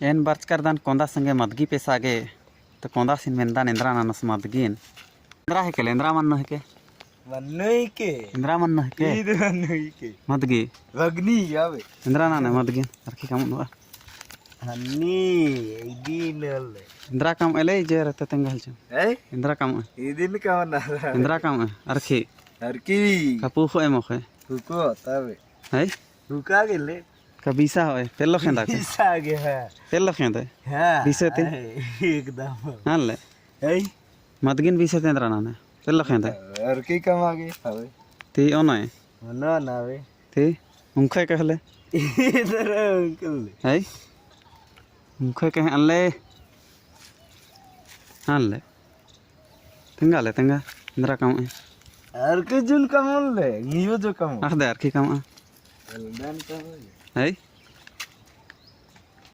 ಏನ್ ಬರ್ಚ್ಕರ್ದಾನ್ ಕೊಂದ ಸಂಗೆ ಮದ್ಗಿ ಪೇಸಾಗೆ तो कोंदा सिन मेंदान इंद्रा नानस मदगिन इंद्रा है के इंद्रा मन है के इंद्रा मन है के मदगी वग्नी यावे इंद्रा नाने मदगिन अरकी काम नुआ हन्नी इदिनल इंद्रा काम एले जे रहते तंगल छ ए इंद्रा काम इदिन काम ना इंद्रा काम अरकी अरकी कपू होय मखे हुको तबे है हुका गेले कबीसा होय पेलो खेंदा के बीसा गे है पेलो खेंदे हां बीसेते एकदम हाले ए मदगिन बीसेते इंद्रा नाने पेलो खेंदे अरकी काम आगे हवे ती ओनय ना ना वे ती उनखे कहले इधर अंकल है उनखे कहे अल्ले हाले तेंगा इंद्रा काम अरकी जुन काम ले नियो जो काम आख दे अरकी काम एलडन काम है